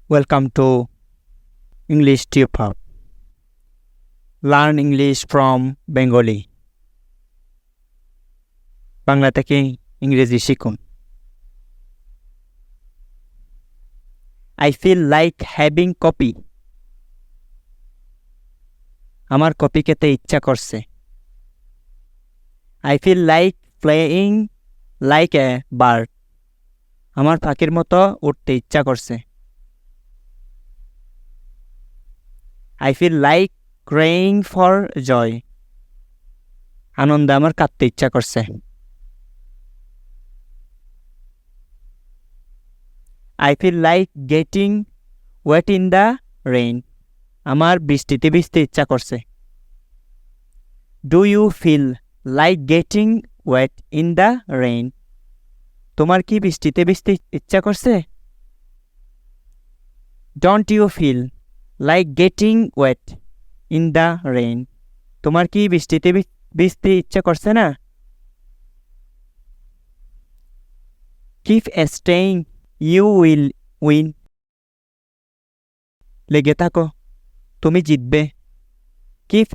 Welcome to English Tube Hub. Learn English from Bengali. Bangla থেকে ইংরেজি শিখুন। I feel like having coffee. আমার coffee খেতে ইচ্ছা করছে। I feel like playing like a bird. আমার পাখির মতো উঠতে ইচ্ছা করছে। I feel like crying for joy. আনন্দে আমার কাঁদতে ইচ্ছা করছে। I feel like getting wet in the rain. আমার বৃষ্টিতে ভিজতে ইচ্ছা করছে। Do you feel like getting wet in the rain? তোমার কি বৃষ্টিতে ভিজতে ইচ্ছা করছে? Don't you feel like getting wet in the rain? তোমার কি বৃষ্টিতে ভিজতে ইচ্ছা করছে না? Keep staying, you will win. লেগে থাকো, তুমি জিতবে। Keep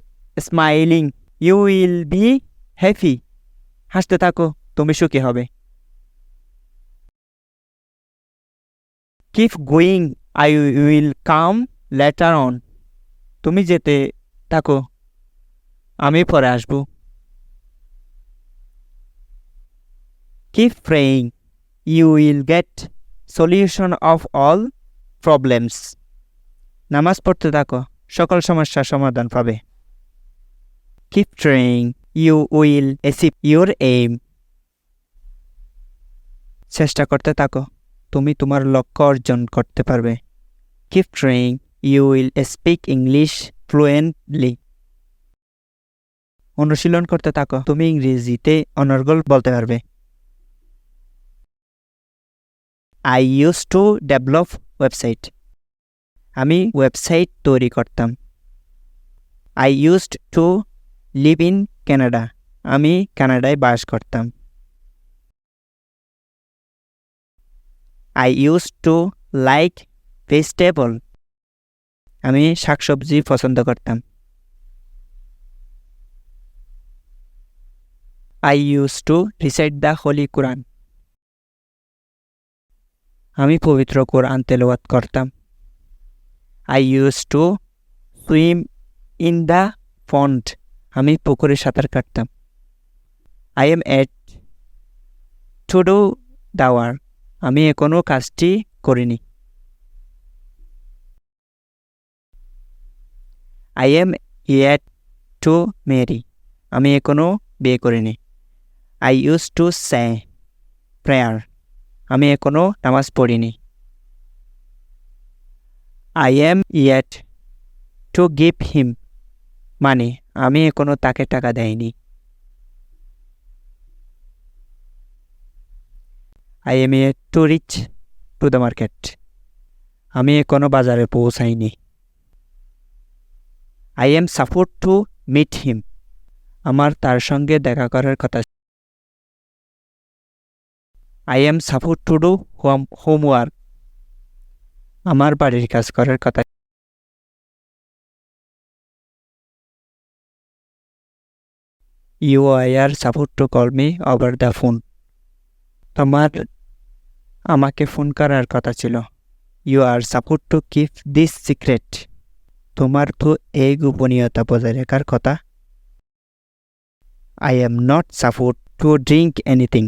smiling, you will be happy. হাসতে থাকো, তুমি সুখী হবে। Keep going, I will come later on. তুমি যেতে থাকো, আমি পরে আসব। Keep praying, you will get solution of all problems. নামাজ পড়তে থাকো, সকল সমস্যার সমাধান পাবে। Keep trying, you will achieve your aim. চেষ্টা করতে থাকো, তুমি তোমার লক্ষ্য অর্জন করতে পারবে। Keep trying, you will speak English fluently. অনুশীলন করতে থাকো, তুমি ইংরেজিতে অনর্গল বলতে পারবে। I used to develop website. আমি ওয়েবসাইট তৈরি করতাম। I used to live in Canada. আমি কানাডায় বাস করতাম। I used to like vegetable. আমি শাকসবজি পছন্দ করতাম। I used to recite the Holy Quran. আমি পবিত্র কোরআন তেলাওয়াত করতাম। I used to swim in the pond. আমি পুকুরে সাঁতার কাটতাম। I am yet to do the work. আমি এখনো কাজটি করিনি। I am yet to marry. আমি এখনো বিয়ে করিনি। I used to say prayer. আমি এখনো নামাজ পড়িনি। I am yet to give him money. আমি এখনো তাকে টাকা দেইনি। I am yet to reach to the market. আমি এখনো বাজারে পৌঁছাইনি। I am supposed to meet him. আমার তার সঙ্গে দেখা করার কথা। I am supposed to do homework. আমার বাড়ির কাজ করার কথা। You are supposed to call me over the phone. তোমার আমাকে ফোন করার কথা ছিল। You are supposed to keep this secret. তোমার তো এই গোপনীয়তা বজায় রাখার কথা। I am not supposed to drink anything.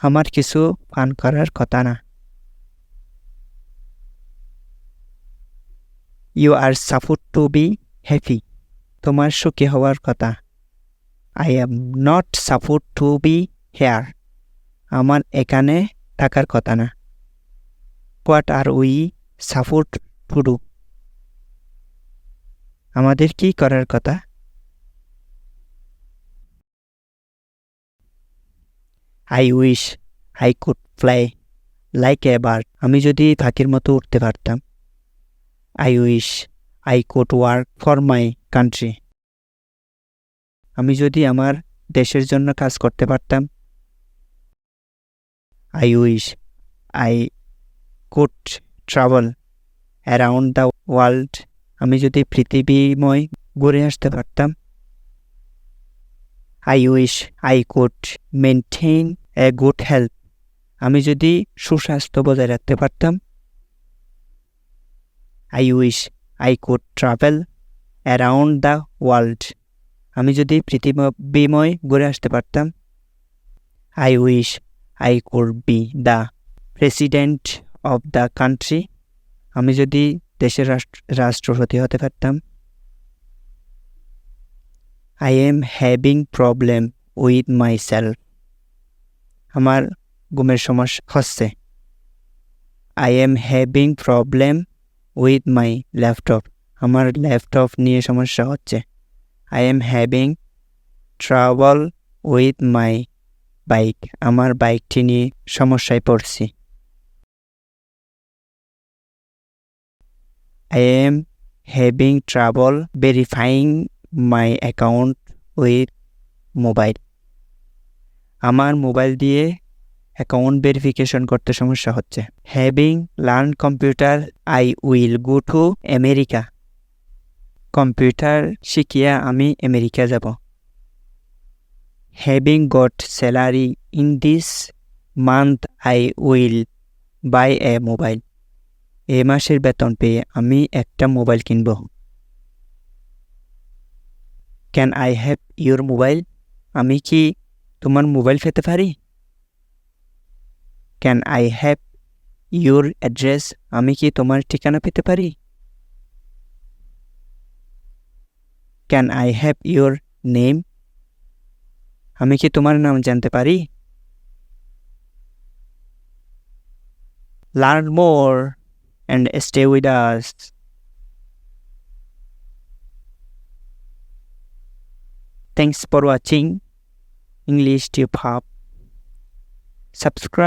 আমার কিছু পান করার কথা না। You are supposed to be happy. তোমার সুখী হওয়ার কথা। I am not supposed to be here. আমার এখানে থাকার কথা না। What are we supposed to do? আমাদের কি করার কথা? I wish I could fly like a bird. আমি যদি পাখির মতো উঠতে পারতাম। I wish I could work for my country. আমি যদি আমার দেশের জন্য কাজ করতে পারতাম। I wish I could travel around the world, আমি যদি পৃথিবীময় ঘুরে আসতে পারতাম। I wish I could maintain a good health, আমি যদি সুস্বাস্থ্য বজায় রাখতে পারতাম। I wish I could travel around the world, আমি যদি পৃথিবীময় ঘুরে আসতে পারতাম। I wish I could be the president of the country, আমি যদি দেশের রাষ্ট্রপতি হতে পারতাম। I am having problem with my self, আমার ঘুমের সমস্যা হচ্ছে। I am having problem with my laptop, আমার ল্যাপটপ নিয়ে সমস্যা হচ্ছে। I am having trouble with my bike, আমার বাইকটি নিয়ে সমস্যায় পড়ছি। I am having trouble verifying my account with mobile, আমার মোবাইল দিয়ে অ্যাকাউন্ট ভেরিফিকেশন করতে সমস্যা হচ্ছে। Having learn computer I will go to America, computer শিখিয়া আমি আমেরিকা যাব। Having got salary in this month I will buy a mobile, এ মাসের বেতন পেয়ে আমি একটা মোবাইল কিনব। Can I have your mobile, আমি কি তোমার মোবাইল পেতে পারি। Can I have your address, আমি কি তোমার ঠিকানা পেতে পারি। Can I have your name, আমি কি তোমার নাম জানতে পারি। Learn more and stay with us. Thanks for watching English Tube Hub. Subscribe